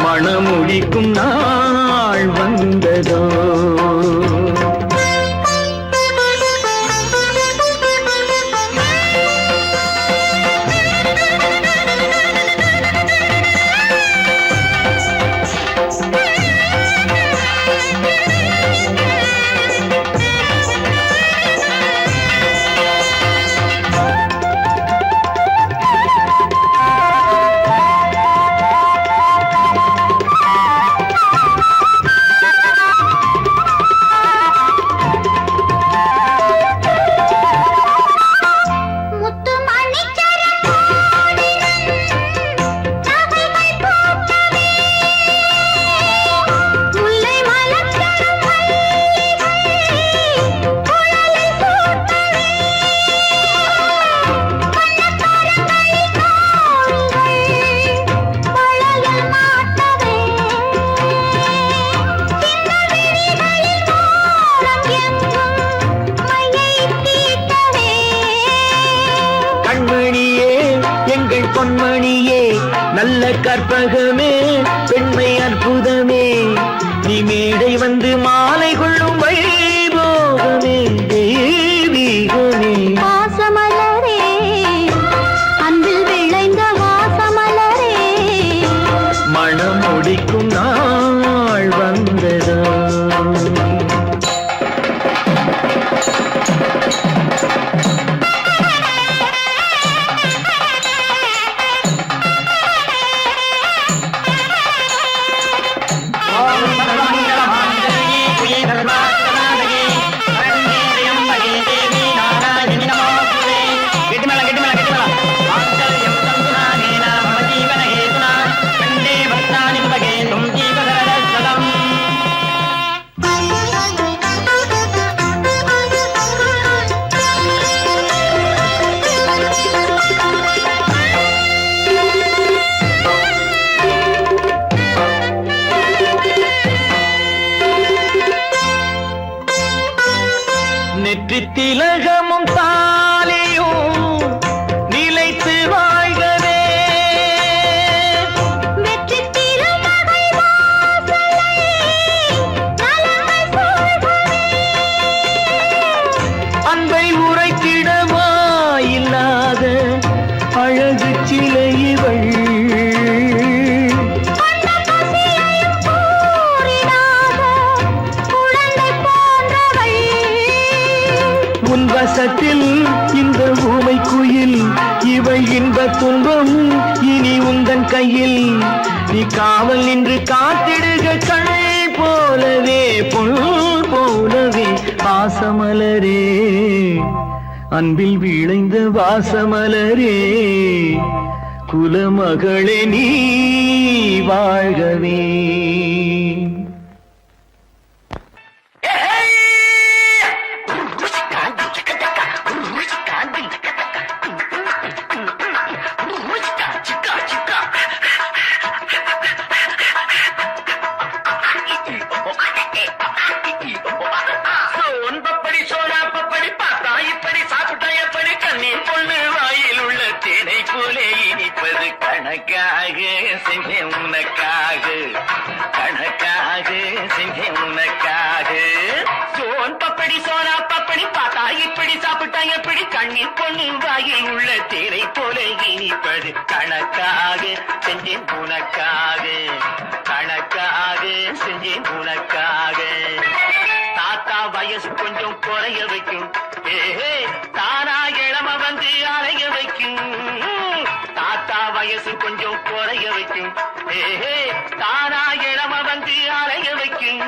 மணமுடிக்கும் நாள் வந்ததோ கண்மணியே நல்ல கற்பகமே பெண்மை அற்புதமே நீ மேடை வந்து மாலை கொள்ளும் வைபோகமே தெய்வீகமே வாசமலரே அன்பில் விளைந்த வாசமலரே மனம் முடிக்கும் நாள் வந்ததோ திலகமும் தாலியும் நிலைத்து வாழ்கவே வெற்றி திருமகள் வாசலை நலமை சூழ்கவே அன்பை உரைத்திடவா இல்லாத அழகு சிலை இவள் உன் வசத்தில் இந்த ஊமை குயில் இவை இன்ப துன்பம் இனி உந்தன் கையில் நீ காவல் நின்று காத்திடுக கண் போலவே பொன் போலவே வாசமலரே அன்பில் விளைந்த வாசமலரே குலமகளே நீ வாழ்கவே கணக்காக செஞ்சேன் உனக்காக கணக்காக செஞ்சேன் உனக்காக சோன் பப்படி சோனா பப்படி பார்த்தா இப்படி சாப்பிட்டா எப்படி கண்ணீர் பொண்ணு வாயில் உள்ள தேரை போல இனிப்பது கணக்காக செஞ்சேன் உனக்காக கணக்காக செஞ்சேன் உனக்காக தாத்தா வயசு கொஞ்சம் குறைய வைக்கும் ஏஹே தானா இளம வந்து அலைய வைக்கும் தாத்தா வயசு கொஞ்சம் குறைய வைக்கும் ஏஹே தானா இளம வந்து அலைய வைக்கும்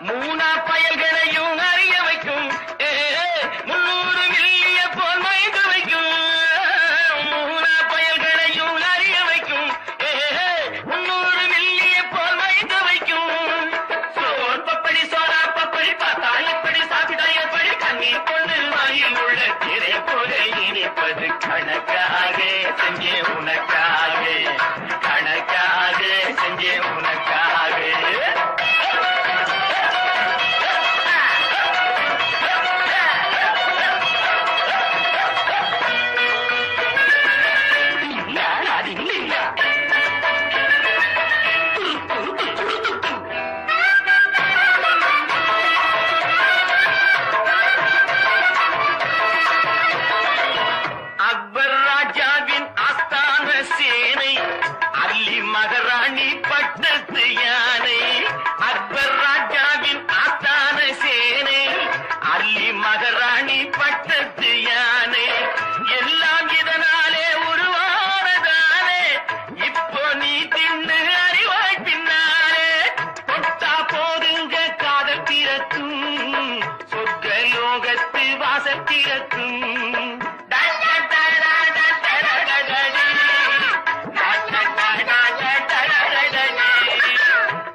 மூணா பயல்களையும் அறிய வைக்கும் ஏஹே 300 மில்லிய போல் மயங்க வைக்கும் மூணா பயல்களையும் அறிய வைக்கும் ஏஹே 300 மில்லிய போல் மயங்க வைக்கும் சோன் பப்படி சோனா பப்படி பார்த்தா எப்படி சாப்பிட்டா எப்படி கண்ணீர் கொண்டு வாயில் உள்ள திரை போல இனிப்பது கணக்காக செஞ்சே உனக்காக கணக்காக செஞ்சே உனக்காக அக்பர் ராஜாவின் ஆஸ்தான சேனை அல்லி மகாராணி பட்டத்து யானை அக்பர் ராஜாவின் ஆஸ்தான சேனை அல்லி மகாராணி பட்டத்து யானை எல்லாம் இதனாலே உருவானதானே இப்போ நீ தின்னு அறிவாய் பின்னாலே தொட்டா போதுங்க காதல் பிறக்கும் சொர்க்க லோகத்து வாசல் திறக்கும்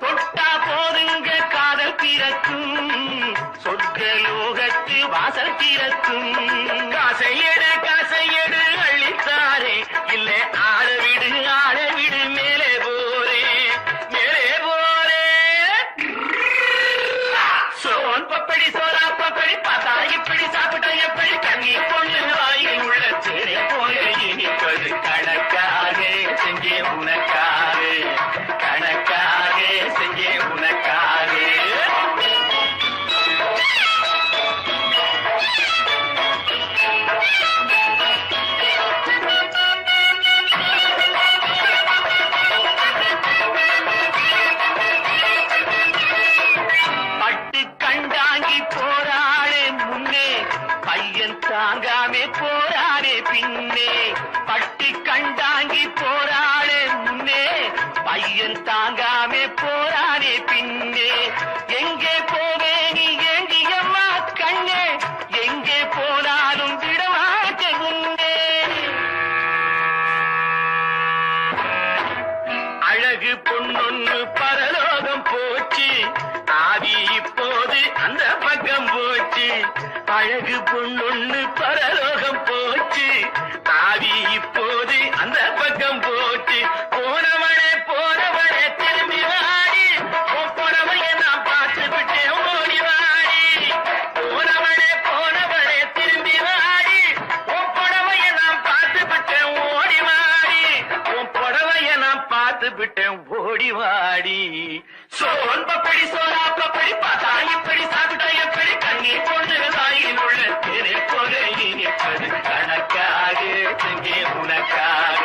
தொட்டா போதுங்க காதல் பிறக்கும் சொர்க்க லோகத்து வாசல் திறக்கும் காசையடு அள்ளித்தாரே இல்ல ஆளவிடு மேலே போரே சோன் பப்படி சோனா பப்படி பார்த்தா இப்படி சாப்பிட்டா எப்படி கண்ணீர் பொண்ணு வாயில் உள்ள திரை போல இனிப்பது கணக்கா பையன் தாங்காமே போறானே பின்னே பட்டி கண்டாங்கி போறாளே முன்னே பையன் தாங்காமே போறானே பின்னே எங்கே போவே நீ ஏங்கியம்மா கண்ணே எங்கே போனாலும் விடமாட்டே உன்னே அழகு பொன்னொன்னு பரலோகம் போச்சு ஆவி இப்போது அந்த பக்கம் போச்சு அழகு பொன்னொன்னு பரலோகம் போச்சு ஆவி இப்போது அந்த பக்கம் போச்சு போனவனே திரும்பி வாடி புடவைய நான் பார்த்து விட்டேன் ஓடி வாடி போனவனே திரும்பி வாடி புடவைய நான் பார்த்து விட்டேன் ஓடி வாடி புடவைய நான் பார்த்து விட்டேன் ஓடி வாடி சோன் பப்படி சோனா பப்படி பார்த்தா இப்படி சாப்பிட்டா எப்படி கண்ணீர் கொண்டு தாயின் உள்ள திரை போக இனிப்பது கணக்காக செஞ்சே உனக்காக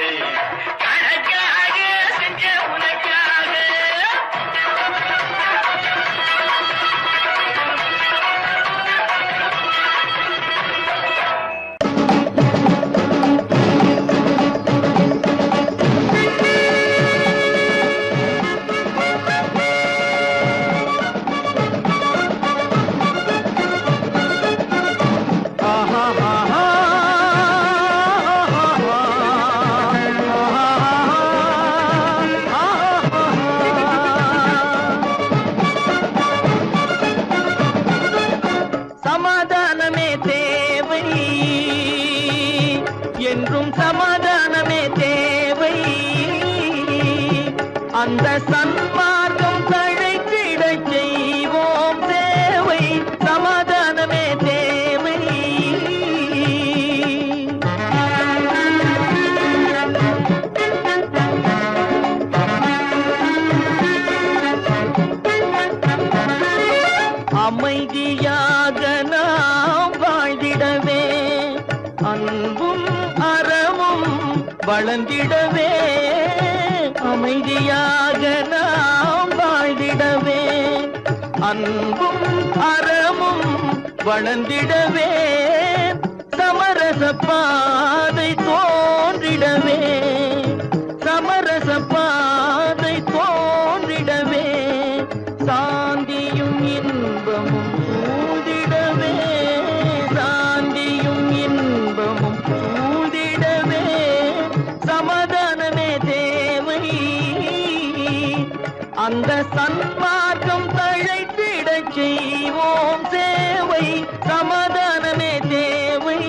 கணக்காக செஞ்சே உனக்காக சமாதானமே தேவை என்றும் சமாதானமே தேவை அந்த சன்மார்க்கம் தழைத்திடச் செய்வோம் சேவை சமாதானமே தேவை அமைதியாக நாம் வாழ்ந்திடவே அன்பும் அறமும் வளர்ந்திடவே அமைதியாக நாம் வாழ்ந்திடவே அன்பும் அறமும் வளர்ந்திடவே சமரச பாதை தோன்றிடவே சமரச பாதை தோன்றிடவே சாந்தியும் இன்பமும் சூழ்ந்திடவே சாந்தியும் இன்பமும் சூழ்ந்திடவே சமாதானமே தேவை அந்த சன்மார்க்கம் தழைத்திடச் செய்வோம் சேவை சமாதானமே தேவை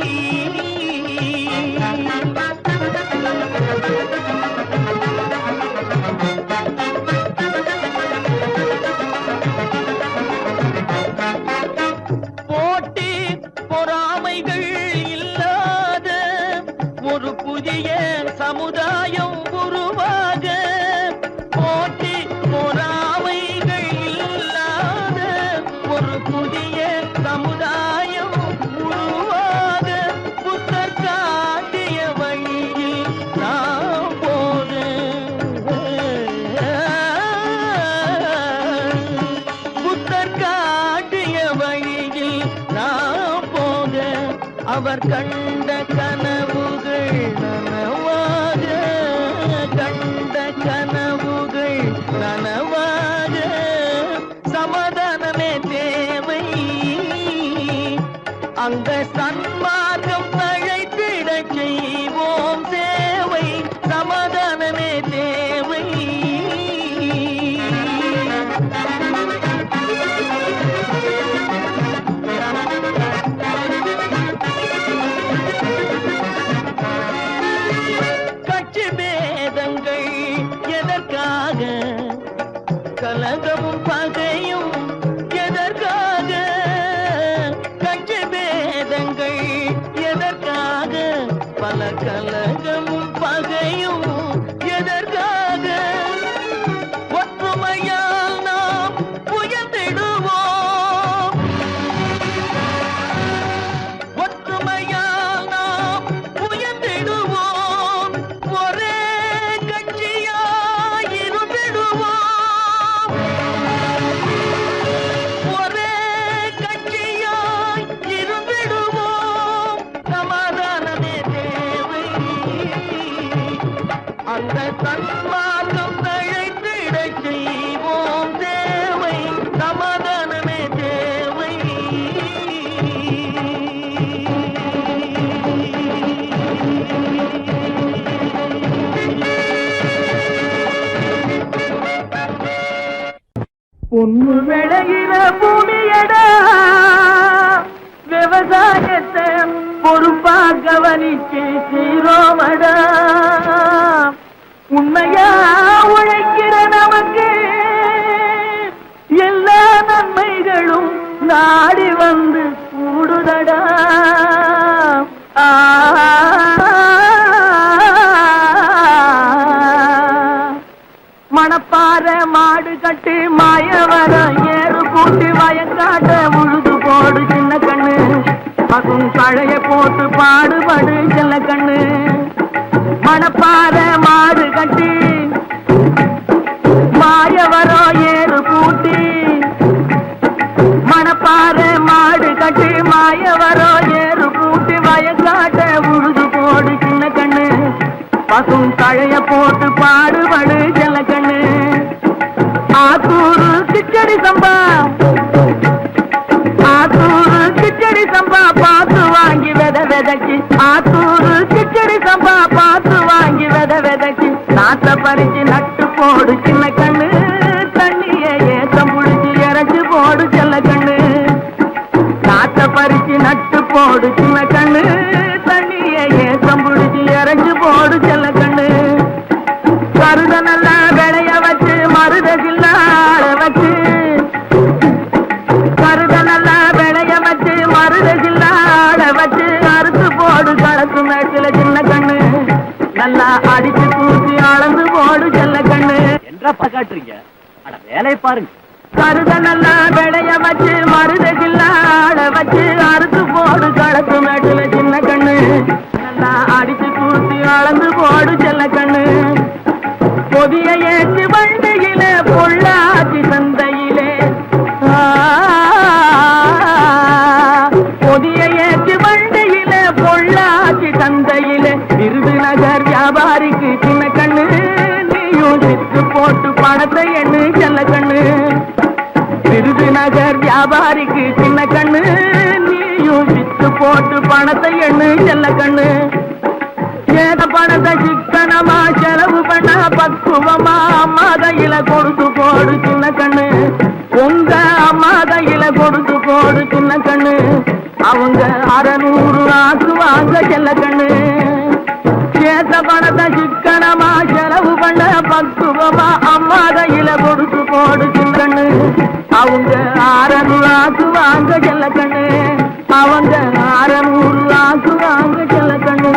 போட்டி பொறாமைகள் இல்லாத ஒரு புதிய சமுதாயம் உருவாக போட்டி பொறாமைகள் இல்லாத ஒரு புதிய சமுதாயம் உருவாக புத்தர் காட்டிய வழியில் நாம் போக புத்தர் காட்டிய வழியில் நாம் போக அவர் கண்ட கனவுகள் நனவாக கண்ட கனவுகள் நனவாக சமாதானமே தேவை அந்த சன்மார்க்கம் தழைத்திடச் செய்வோம் சேவை சமாதானமே தேவை கட்சி பேதங்கள் எதற்காக கலகமும் பகையும் எதற்காக கட்சி பேதங்கள் எதற்காக பல சன்மார்க்கம் தழைத்திடச் செய்வோம் தேவை, சமாதானமே தேவை. பொண்ணு விளையிற பூமியடா, விவசாயத்தை பொறுப்பா கவனிச்சு சீரோமடா. உண்மையா உழைக்கிற நமக்கு எல்லா நன்மைகளும் நாடி வந்து கூடுதடா. மணப்பாற மாடு கட்டி மாயவரம் ஏறு கூட்டி வயக்காட்ட உழுது போடு சின்ன கண்ணு, பசும் கழைய போட்டு பாடுபடு செல்ல கண்ணு. மணப்பாற மாடு கட்டி மாயவரம் ஏறு கூட்டி, மணப்பாற மாடு கட்டி மாயவரம் ஏறு கூட்டி வயக்காட்ட உழுது போடு சின்ன கண்ணு, பசும் கழைய போட்டு பாடுபடு செல்ல கண்ணு. ஆத்தூரு கிச்சடி சம்பா, ஆத்தூரு கிச்சடி சம்பா பார்த்து வாங்கி வித விதைக்கு, ஆத்தூரு கிச்சடி சம்பா பார்த்து வாங்கி வித விதைக்கு. நாத்த பறிச்சு நட்டு போடு சின்ன கண்ணு, தண்ணிய ஏத்தம் புடிச்சு இறச்சி போடு செல்ல கண்ணு. நாத்த பறிச்சு நட்டு போடு சின்ன கண்ணு, தண்ணிய ஏத்தம் புடிச்சு இறச்சி போடு செல்ல கண்ணு. கருத நல்லா விளைய வச்சு மருத சில்லாட வச்சு, கருத நல்லா விளைய வச்சு மருத சில்லாட வச்சு அறுத்து போடு களத்து மேட்டில சின்ன கண்ணு. நல்லா அடிச்சு தூக்கி அளந்து போடு செல்ல கண்ணு. என்றப்பா காட்டுறீங்க, அட வேலையை பாருங்க. கருத நல்லா விளைய வச்சு மருத சில்லாட வச்சு அறுத்து போடு களத்து மேட்டில சின்ன கண்ணு. நல்லா அடிச்சு தூக்கி அளந்து போடு செல்ல கண்ணு. பொதிய ஏற்று வண்டியில பொள்ளாச்சி சந்தையிலே, பொதிய ஏற்று வண்டியில பொள்ளாச்சி சந்தையிலே, விருதுநகர் வியாபாரிக்கு சின்ன கண்ணு, நீயும் சித்து போட்டு பணத்தை எண்ணு செல்ல கண்ணு. விருதுநகர் வியாபாரிக்கு சின்ன கண்ணு, நீயும் சித்து போட்டு பணத்தை எண்ணு செல்ல கண்ணு. ஏத பணத்தை சிக்கனமா செலவு பண்ண பக்குவமா அம்மா கையில கொடுத்து போடு சின்ன கண்ணு. உங்க அம்மா கையில கொடுத்து போடு சின்ன கண்ணு. அவங்க 600 ஆக்குவாங்க செல்ல கண்ணு. ஏத பணத்தை சிக்கனமா செலவு பண்ண பக்குவமா அம்மா கையில கொடுத்து போடு சின்ன கண்ணு. அவங்க 600 ஆக்குவாங்க செல்ல கண்ணு. அவங்க 600 ஆக்குவாங்க செல்ல கண்ணு.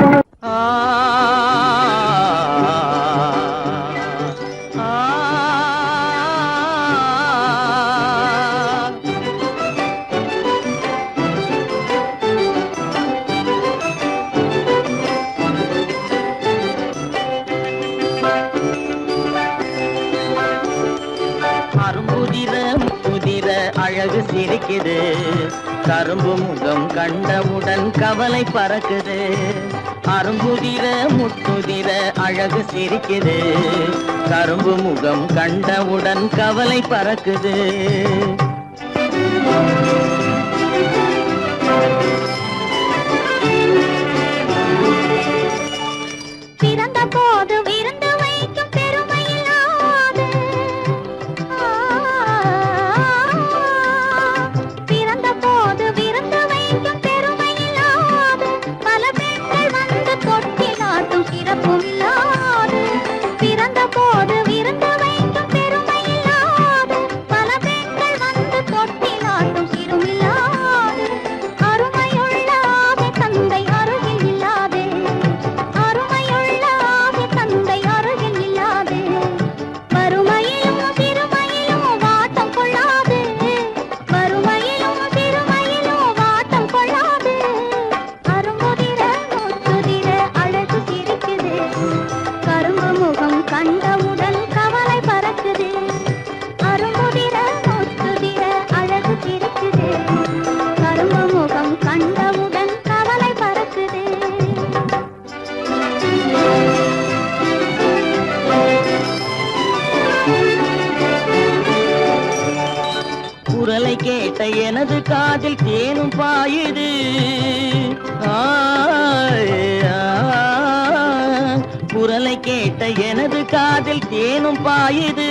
அரும்புதிர முதிர அழகு சிரிக்குது, கரும்பு முகம் கண்டவுடன் கவலை பறக்குது. அரும்புதிர முத்துதிர அழகு சிரிக்குது, கரும்பு முகம் கண்டவுடன் கவலை பறக்குது. பிறந்த போது விருந்து வைக்கும் பெருமையில்லாது, பிறந்த போது விருந்து வைக்கும் பெருமையில்லாது, பல பெண்கள் வந்து தொட்டிலாட்டும் சிறப்பும் இல்லாது. பிறந்த போது விருந்து வைக்கும் பெருமையில்லாது, பல பெண்கள் வந்து தொட்டிலாட்டும் சிறுமி காதில் தேனும் பாயுது குரலை கேட்ட எனது காதில் தேனும் பாயுது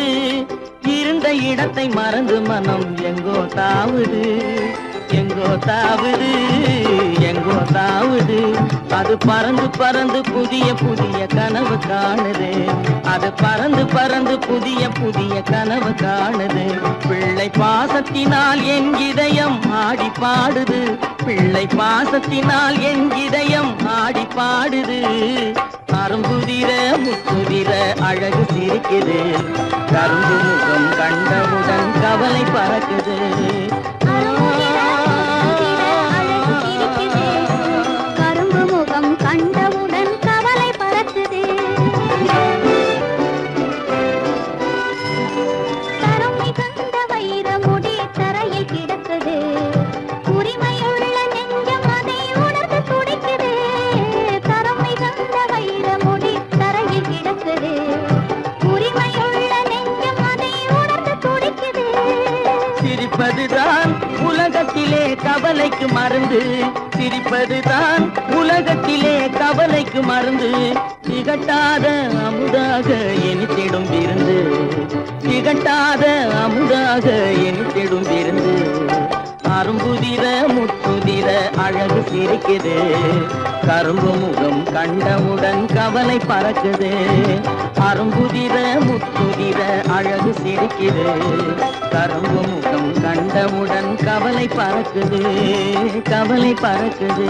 இருந்த இடத்தை மறந்து மனம் எங்கோ தாவுது எங்கோ தாவுது எங்கோ தாவுது அது பறந்து பறந்து புதிய புதிய கனவு காணுது அது பறந்து பறந்து புதிய புதிய கனவு காணுது பிள்ளை பாசத்தினால் என் இதயம் ஆடி பாடுது பிள்ளை பாசத்தினால் என் இதயம் ஆடி பாடுது அரும்புதிர முத்துதிர அழகு சிரிக்குது கரும்பு முகம் கண்டவுடன் கவலை பறக்குது கரும்பு முகம் கண்டவுடன் கவலை பறக்குது தரம் மிகுந்த வைர முடி தரையில் கிடக்குது உரிமையுள்ள நெஞ்சம் அதை உணர்ந்து துடிக்குது தரம் மிகுந்த வைர முடி தரையில் கிடக்குது உரிமையுள்ள நெஞ்சம் அதை உணர்ந்து துடிக்குது சிரிப்பதுதான் உலகத்திலே கவலைக்கு மருந்து சிரிப்பதுதான் உலகத்திலே கவலைக்கு மருந்து திகட்டாத அமுதாக இனித்திடும் விருந்து திகட்டாத அமுதாக இனித்திடும் விருந்து அரும்புதிர முத்துதிர அழகு சிரிக்குது கரும்பு முகம் கண்டவுடன் கவலை பறக்குது அரும்புதிர முத்துதிர அழகு சிரிக்குது கரும்பு முகம் கண்டவுடன் கவலை பறக்குது கவலை பறக்குது